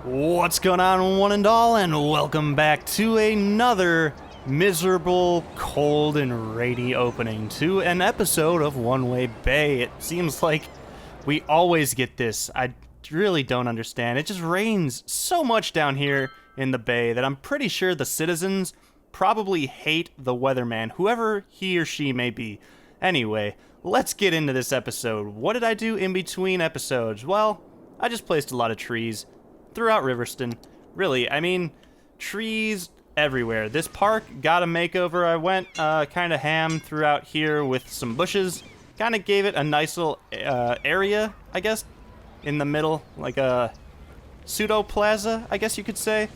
What's going on, one and all, and welcome back to another miserable, cold, and rainy opening to an episode of One Way Bay. It seems like we always get this. I really don't understand. It just rains so much down here in the bay that I'm pretty sure the citizens probably hate the weatherman, whoever he or she may be. Anyway, let's get into this episode. What did I do in between episodes? Well, I just placed a lot of trees throughout Riverston. Really, I mean, trees everywhere. This park got a makeover. I went kind of ham throughout here with some bushes. Kind of gave it a nice little area, I guess, in the middle, like a pseudo plaza, I guess you could say.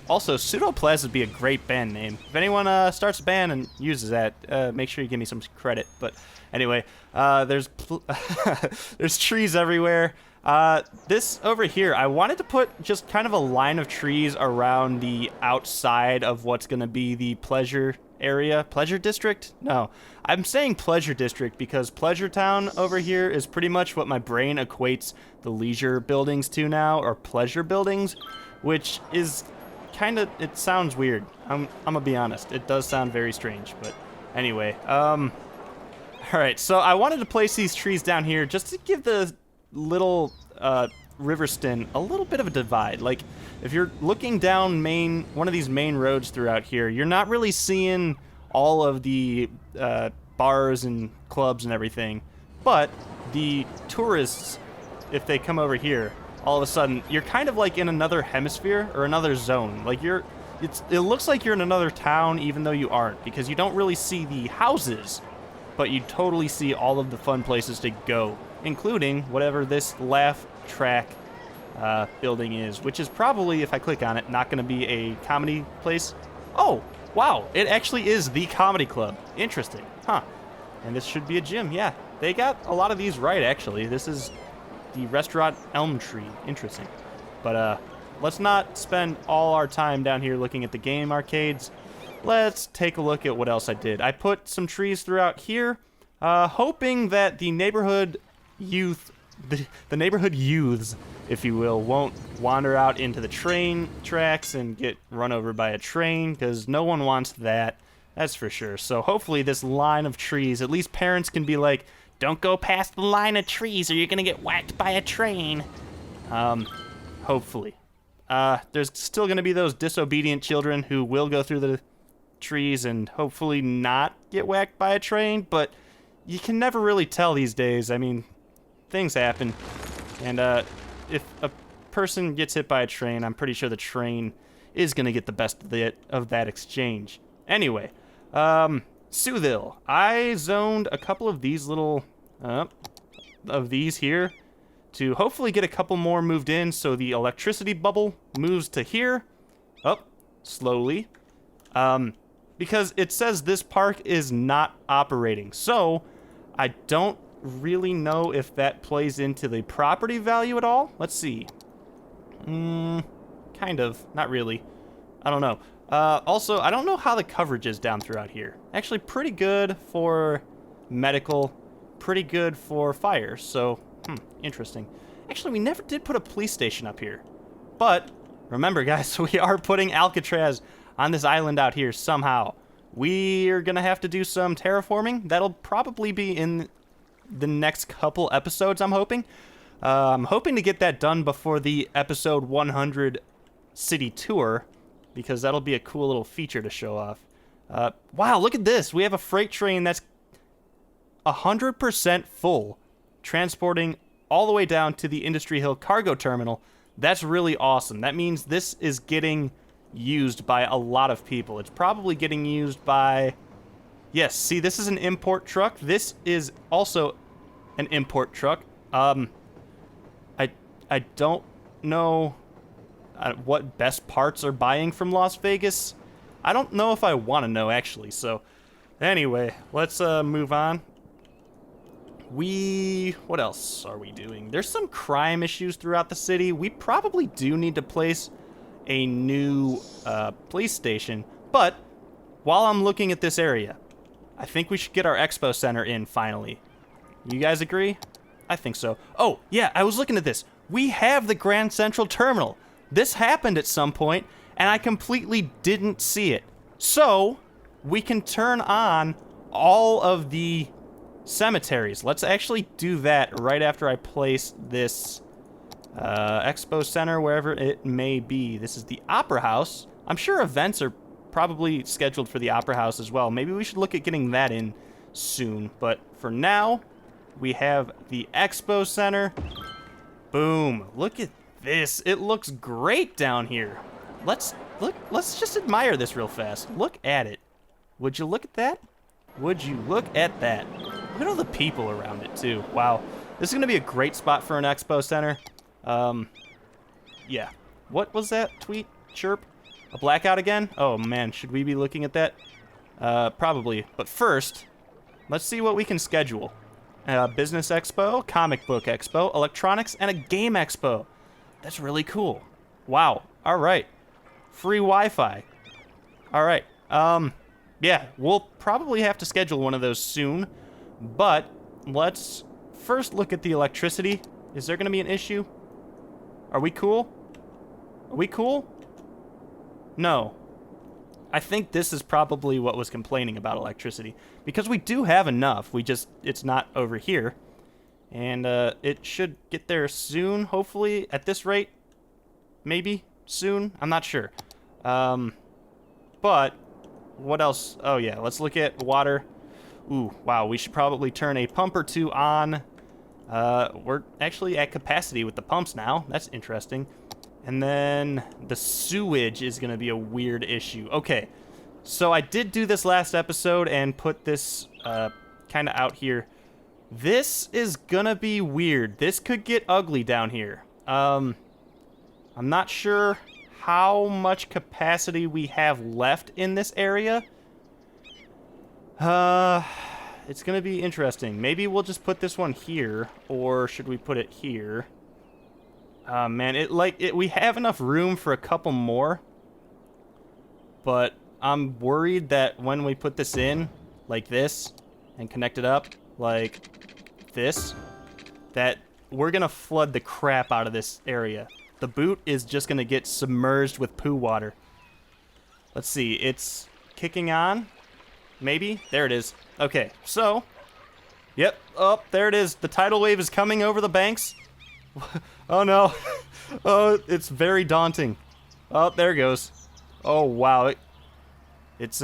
Also, pseudo plaza would be a great band name. If anyone starts a band and uses that, make sure you give me some credit. But anyway, there's there's trees everywhere. This over here, I wanted to put just kind of a line of trees around the outside of what's going to be the pleasure area. Pleasure district? No, I'm saying pleasure district because Pleasure Town over here is pretty much what my brain equates the leisure buildings to now, or pleasure buildings, which is kind of, it sounds weird. I'm gonna be honest. It does sound very strange, but anyway, all right, so I wanted to place these trees down here just to give the little Riverston a little bit of a divide. Like, if you're looking down one of these main roads throughout here, you're not really seeing all of the bars and clubs and everything, but the tourists, if they come over here, all of a sudden you're kind of like in another hemisphere or another zone. Like it looks like you're in another town even though you aren't, because you don't really see the houses, but you totally see all of the fun places to go, including whatever this laugh track building is, which is probably, if I click on it, not going to be a comedy place. Oh, wow, it actually is the comedy club. Interesting, huh? And this should be a gym. Yeah, they got a lot of these right, actually. This is the restaurant Elm Tree. Interesting. But let's not spend all our time down here looking at the game arcades. Let's take a look at what else I did. I put some trees throughout here, hoping that the neighborhood youth, the neighborhood youths, if you will, won't wander out into the train tracks and get run over by a train, because no one wants that. That's for sure. So hopefully this line of trees, at least parents can be like, don't go past the line of trees or you're gonna get whacked by a train. Hopefully. There's still gonna be those disobedient children who will go through the trees and hopefully not get whacked by a train, but you can never really tell these days. I mean, things happen, and if a person gets hit by a train, I'm pretty sure the train is gonna get the best of that exchange. Anyway, Soothville. I zoned a couple of these little of these here to hopefully get a couple more moved in, so the electricity bubble moves to here, up slowly, because it says this park is not operating, so I don't really know if that plays into the property value at all. Let's see. Kind of. Not really. I don't know. Also, I don't know how the coverage is down throughout here. Actually, pretty good for medical, pretty good for fire, so, interesting. Actually, we never did put a police station up here. But, remember guys, we are putting Alcatraz on this island out here somehow. We're gonna have to do some terraforming. That'll probably be in the next couple episodes, I'm hoping. I'm hoping to get that done before the episode 100 city tour, because that'll be a cool little feature to show off. Wow, look at this. We have a freight train that's 100% full, transporting all the way down to the Industry Hill Cargo Terminal. That's really awesome. That means this is getting used by a lot of people. It's probably getting used by... Yes, see, this is an import truck. This is also an import truck. I don't know what Best Parts are buying from Las Vegas. I don't know if I want to know, actually. So, anyway, let's move on. What else are we doing? There's some crime issues throughout the city. We probably do need to place a new police station. But while I'm looking at this area, I think we should get our expo center in finally. You guys agree? I think so. Oh, yeah, I was looking at this. We have the Grand Central Terminal. This happened at some point, and I completely didn't see it. So, we can turn on all of the cemeteries. Let's actually do that right after I place this expo center, wherever it may be. This is the Opera House. I'm sure events are probably scheduled for the Opera House as well. Maybe we should look at getting that in soon. But for now, we have the Expo Center. Boom. Look at this. It looks great down here. Let's just admire this real fast. Look at it. Would you look at that? Would you look at that? Look at all the people around it, too. Wow. This is going to be a great spot for an Expo Center. Yeah. What was that tweet? Chirp? A blackout again? Oh, man. Should we be looking at that? Probably. But first, let's see what we can schedule. Business Expo, Comic Book Expo, Electronics, and a Game Expo. That's really cool. Wow. All right. Free Wi-Fi. All right. Yeah, we'll probably have to schedule one of those soon. But let's first look at the electricity. Is there going to be an issue? Are we cool? Are we cool? No. I think this is probably what was complaining about electricity. Because we do have enough. It's not over here. And it should get there soon, hopefully. At this rate, maybe soon. I'm not sure. But what else? Oh, yeah. Let's look at water. Ooh, wow. We should probably turn a pump or two on. We're actually at capacity with the pumps now. That's interesting. And then the sewage is going to be a weird issue. Okay, so I did do this last episode and put this kind of out here. This is going to be weird. This could get ugly down here. I'm not sure how much capacity we have left in this area. It's going to be interesting. Maybe we'll just put this one here, or should we put it here? Man, we have enough room for a couple more, but I'm worried that when we put this in, like this, and connect it up, like this, that we're gonna flood the crap out of this area. The boot is just gonna get submerged with poo water. Let's see, it's kicking on, maybe? There it is. Okay, so, yep, oh, there it is. The tidal wave is coming over the banks. Oh no. Oh, it's very daunting. Oh, there it goes. Oh wow. It's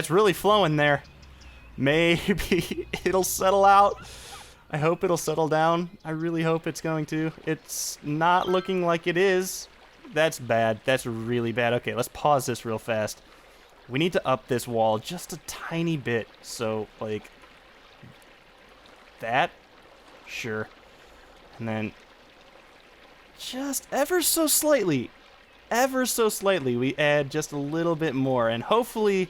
really flowing there. Maybe it'll settle out. I hope it'll settle down. I really hope it's going to. It's not looking like it is. That's bad. That's really bad. Okay, let's pause this real fast. We need to up this wall just a tiny bit. So, like, that? Sure. And then just ever so slightly, we add just a little bit more, and hopefully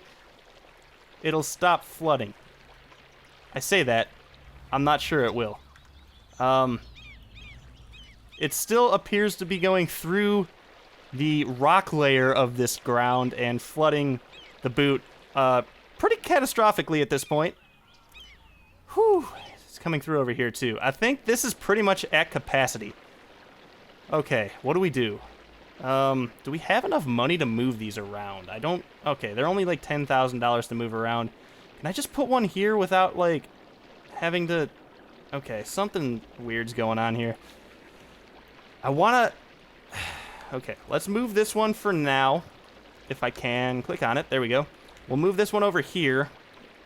it'll stop flooding. I say that, I'm not sure it will. It still appears to be going through the rock layer of this ground and flooding the boot pretty catastrophically at this point. Whew. Coming through over here too. I think this is pretty much at capacity. Okay, what do we do? Do we have enough money to move these around? I don't. Okay, they're only like $10,000 to move around. Can I just put one here without like having to? Okay, something weird's going on here. I wanna. Okay, let's move this one for now. If I can click on it, there we go. We'll move this one over here.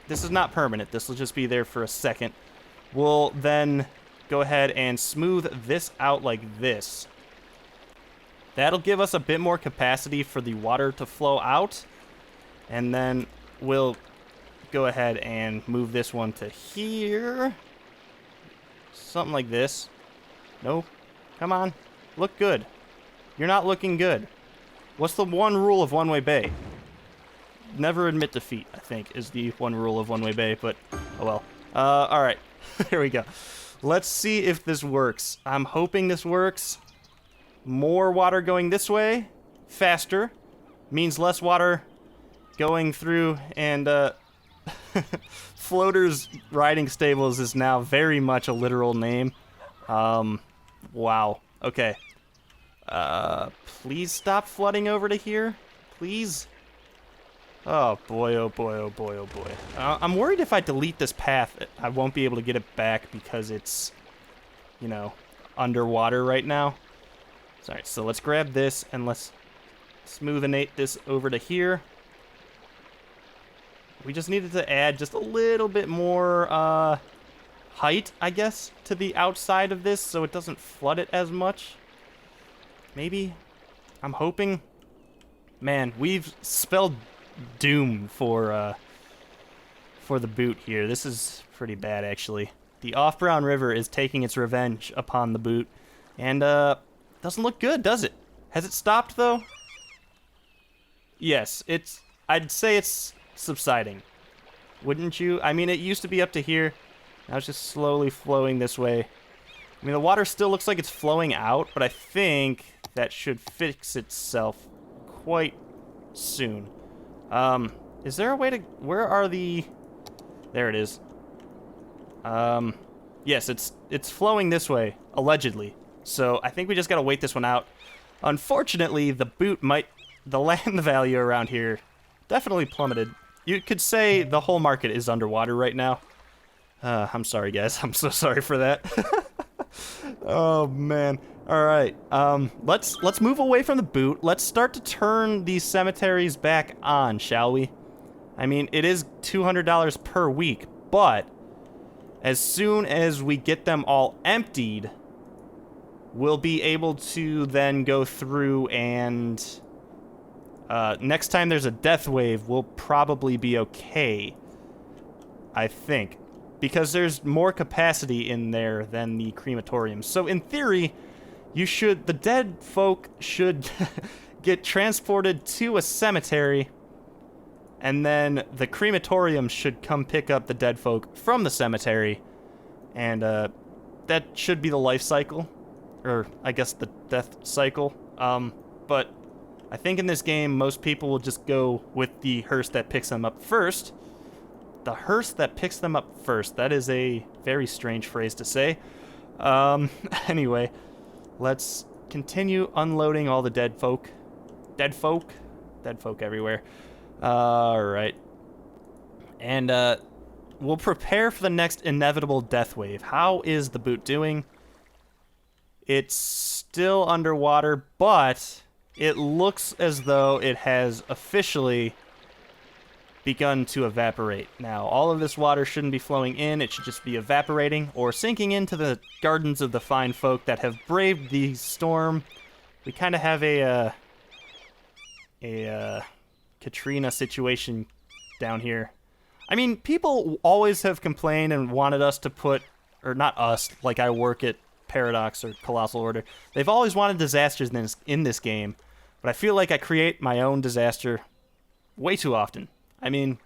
This is not permanent. This will just be there for a second. We'll then go ahead and smooth this out like this. That'll give us a bit more capacity for the water to flow out. And then we'll go ahead and move this one to here. Something like this. No, come on. Look good. You're not looking good. What's the one rule of One Way Bay? Never admit defeat, I think, is the one rule of One Way Bay, but oh well. Alright. Here we go. Let's see if this works. I'm hoping this works. More water going this way. Faster. Means less water going through. And Floater's Riding Stables is now very much a literal name. Wow. Okay. Please stop flooding over to here. Please. Oh boy, oh boy, oh boy, oh boy. I'm worried if I delete this path, I won't be able to get it back because it's, you know, underwater right now. Alright, so let's grab this and let's smoothenate this over to here. We just needed to add just a little bit more height, I guess, to the outside of this so it doesn't flood it as much. Maybe. I'm hoping. Man, we've spelled doom for the boot here. This is pretty bad, actually. The Off-Brown River is taking its revenge upon the boot. And, doesn't look good, does it? Has it stopped, though? Yes, I'd say it's subsiding. Wouldn't you? I mean, it used to be up to here. Now it's just slowly flowing this way. I mean, the water still looks like it's flowing out, but I think that should fix itself quite soon. Is there a way to... Where are the... There it is. Yes, it's flowing this way, allegedly. So I think we just gotta wait this one out. Unfortunately, the boot might... The land value around here definitely plummeted. You could say the whole market is underwater right now. I'm sorry, guys. I'm so sorry for that. Oh, man. All right. Let's move away from the boot. Let's start to turn these cemeteries back on, shall we? I mean, it is $200 per week, but as soon as we get them all emptied, we'll be able to then go through and... next time there's a death wave, we'll probably be okay. I think. Because there's more capacity in there than the crematorium. So in theory, the dead folk should get transported to a cemetery, and then the crematorium should come pick up the dead folk from the cemetery, and that should be the life cycle, or I guess the death cycle. But I think in this game, most people will just go with the hearse that picks them up first. The hearse that picks them up first. That is a very strange phrase to say. Anyway, let's continue unloading all the dead folk. Dead folk? Dead folk everywhere. Alright. And, we'll prepare for the next inevitable death wave. How is the boot doing? It's still underwater, but it looks as though it has officially begun to evaporate. Now, all of this water shouldn't be flowing in. It should just be evaporating or sinking into the gardens of the fine folk that have braved the storm. We kind of have a Katrina situation down here. I mean, people always have complained and wanted us to put, or not us, like I work at Paradox or Colossal Order. They've always wanted disasters in this game, but I feel like I create my own disaster way too often. I mean,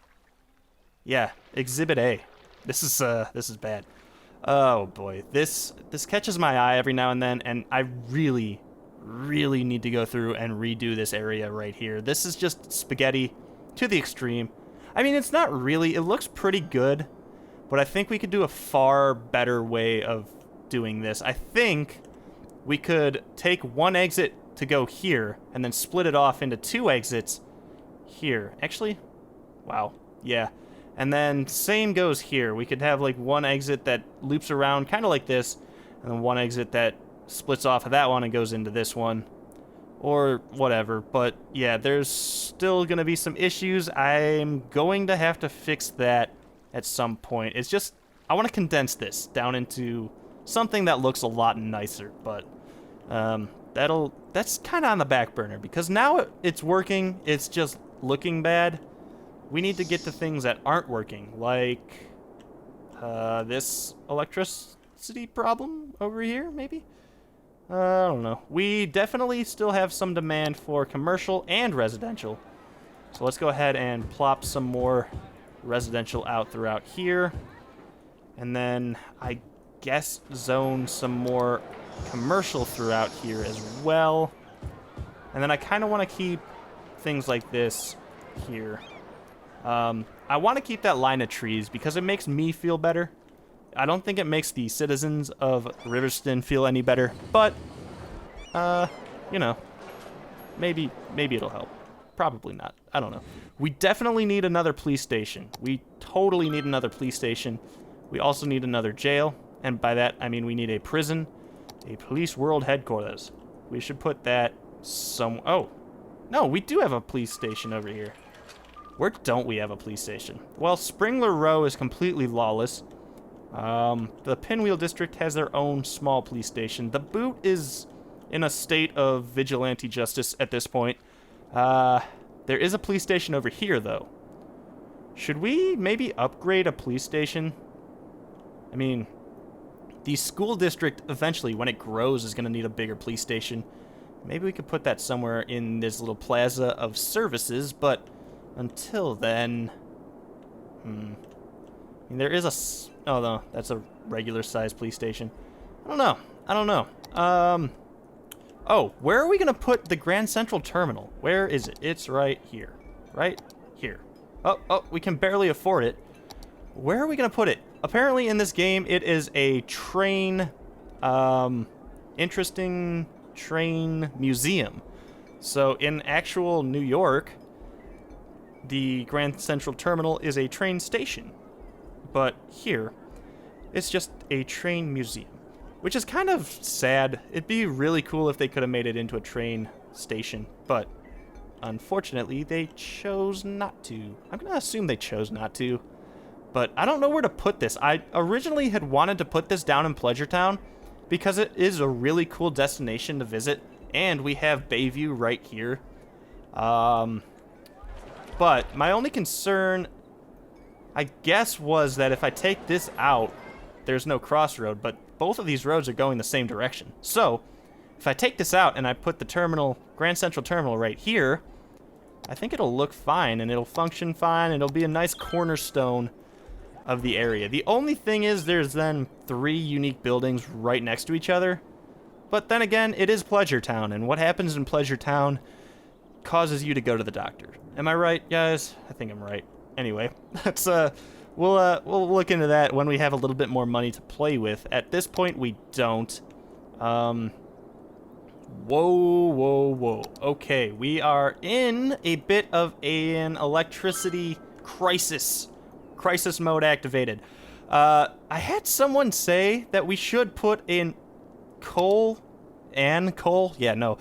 yeah, Exhibit A. This is bad. Oh boy, this catches my eye every now and then, and I really need to go through and redo this area right here. This is just spaghetti to the extreme. I mean, it's not really. It looks pretty good, but I think we could do a far better way of doing this. I think we could take one exit to go here, and then split it off into two exits here. Actually... Wow. Yeah. And then same goes here. We could have like one exit that loops around kind of like this, and then one exit that splits off of that one and goes into this one. Or whatever. But yeah, there's still going to be some issues. I'm going to have to fix that at some point. It's just, I want to condense this down into something that looks a lot nicer. But that's kind of on the back burner, because now it's working. It's just looking bad. We need to get to things that aren't working, like this electricity problem over here, maybe? I don't know. We definitely still have some demand for commercial and residential. So let's go ahead and plop some more residential out throughout here. And then I guess zone some more commercial throughout here as well. And then I kind of want to keep things like this here. I want to keep that line of trees because it makes me feel better. I don't think it makes the citizens of Riverston feel any better, but you know, maybe it'll help. Probably not. I don't know. We definitely need another police station. We totally need another police station. We also need another jail. And by that, I mean we need a prison, a police world headquarters. We should put that some... Oh, no, we do have a police station over here. Where don't we have a police station? Well, Springler Row is completely lawless. The Pinwheel District has their own small police station. The Boot is in a state of vigilante justice at this point. There is a police station over here, though. Should we maybe upgrade a police station? I mean, the school district eventually, when it grows, is going to need a bigger police station. Maybe we could put that somewhere in this little plaza of services, but until then... I mean, there is a... Oh, no, that's a regular-sized police station. I don't know. Oh, where are we going to put the Grand Central Terminal? Where is it? It's right here. Right here. Oh, we can barely afford it. Where are we going to put it? Apparently in this game, it is a train, interesting train museum. So in actual New York, the Grand Central Terminal is a train station. But here, it's just a train museum. Which is kind of sad. It'd be really cool if they could have made it into a train station, but unfortunately, they chose not to. I'm going to assume they chose not to, but I don't know where to put this. I originally had wanted to put this down in Pleasure Town because it is a really cool destination to visit, and we have Bayview right here. But my only concern, I guess, was that if I take this out, there's no crossroad, but both of these roads are going the same direction. So, if I take this out and I put the terminal, Grand Central Terminal right here, I think it'll look fine and it'll function fine and it'll be a nice cornerstone of the area. The only thing is there's then 3 unique buildings right next to each other. But then again, it is Pleasure Town, and what happens in Pleasure Town causes you to go to the doctor. Am I right, guys? I think I'm right. Anyway, let's we'll look into that when we have a little bit more money to play with. At this point, we don't. Whoa. Okay, we are in a bit of an electricity crisis. Crisis mode activated. I had someone say that we should put in coal. Yeah, no.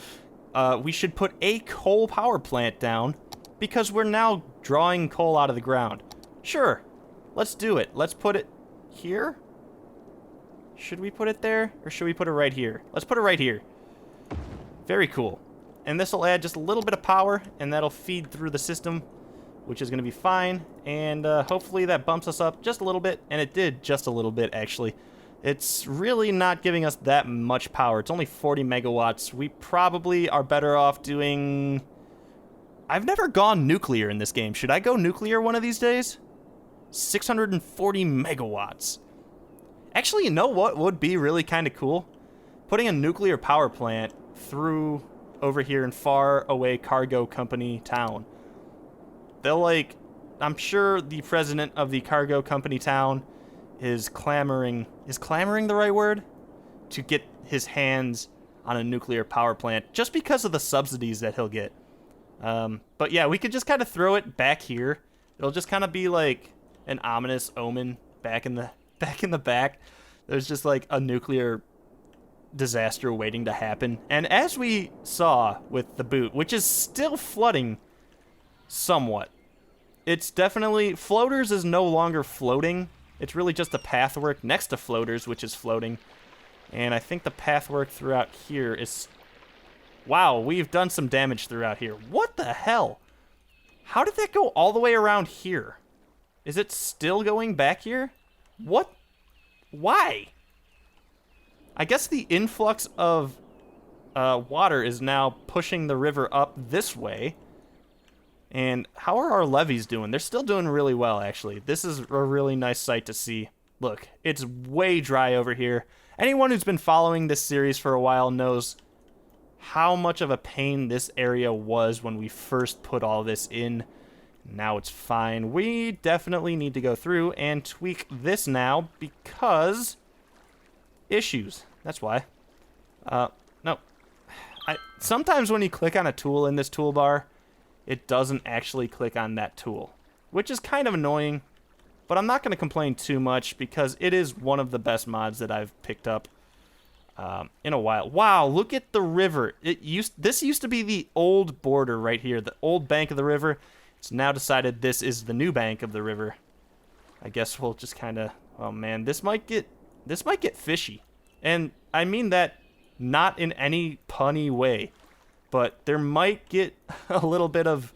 We should put a coal power plant down because we're now drawing coal out of the ground. Sure. Let's do it. Let's put it here. Should we put it there? Or should we put it right here? Let's put it right here. Very cool. And this will add just a little bit of power, and that'll feed through the system, which is going to be fine. And hopefully that bumps us up just a little bit. And it did just a little bit, actually. It's really not giving us that much power. It's only 40 megawatts. We probably are better off doing... I've never gone nuclear in this game. Should I go nuclear one of these days? 640 megawatts. Actually, you know what would be really kind of cool? Putting a nuclear power plant through over here in far away cargo company town. They'll like, I'm sure the president of the cargo company town is clamoring the right word? To get his hands on a nuclear power plant just because of the subsidies that he'll get. But yeah, we could just kind of throw it back here. It'll just kind of be like an ominous omen back in the back. There's just like a nuclear disaster waiting to happen. And as we saw with the Boot, which is still flooding somewhat, it's definitely... Floaters is no longer floating. It's really just the pathwork next to Floaters, which is floating. And I think the pathwork throughout here is... Wow, we've done some damage throughout here. What the hell? How did that go all the way around here? Is it still going back here? What? Why? I guess the influx of water is now pushing the river up this way. And how are our levees doing? They're still doing really well, actually. This is a really nice sight to see. Look, it's way dry over here. Anyone who's been following this series for a while knows how much of a pain this area was when we first put all this in. Now it's fine. We definitely need to go through and tweak this now because issues. That's why. No. Sometimes when you click on a tool in this toolbar, it doesn't actually click on that tool, which is kind of annoying, but I'm not going to complain too much because it is one of the best mods that I've picked up in a while. Wow, look at the river. This used to be the old border right here, the old bank of the river. It's now decided this is the new bank of the river. I guess we'll just kind of, oh man, this might get fishy. And I mean that not in any punny way, but there might get a little bit of,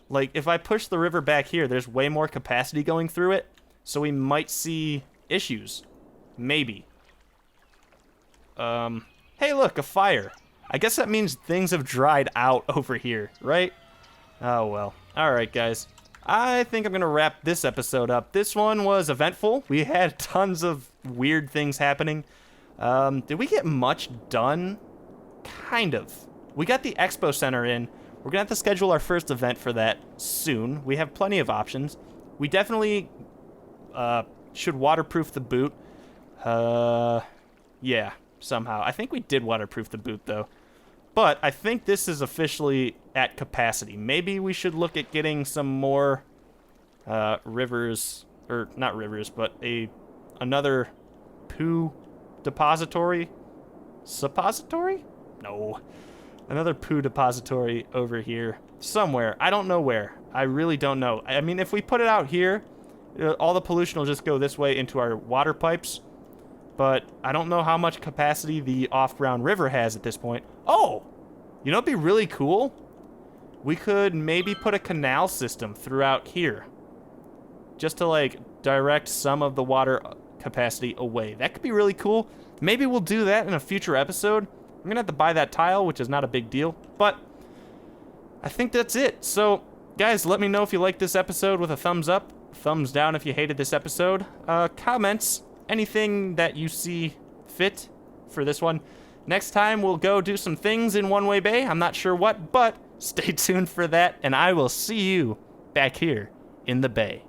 like, if I push the river back here, there's way more capacity going through it, so we might see issues. Maybe. Hey look, a fire. I guess that means things have dried out over here, right? Oh well. Alright guys, I think I'm gonna wrap this episode up. This one was eventful. We had tons of weird things happening. Did we get much done? Kind of. We got the expo center in. We're gonna have to schedule our first event for that soon. We have plenty of options. We definitely should waterproof the boot. Yeah, somehow. I think we did waterproof the boot though. But I think this is officially at capacity. Maybe we should look at getting some more rivers, or not rivers, but another poo depository? Suppository? No. Another poo depository over here. Somewhere. I don't know where. I really don't know. I mean, if we put it out here, all the pollution will just go this way into our water pipes. But I don't know how much capacity the off-ground river has at this point. Oh! You know what'd be really cool? We could maybe put a canal system throughout here. Just to, like, direct some of the water capacity away. That could be really cool. Maybe we'll do that in a future episode. I'm gonna have to buy that tile, which is not a big deal. But I think that's it. So, guys, let me know if you liked this episode with a thumbs up. Thumbs down if you hated this episode. Comments. Anything that you see fit for this one. Next time, we'll go do some things in One Way Bay. I'm not sure what, but stay tuned for that, and I will see you back here in the bay.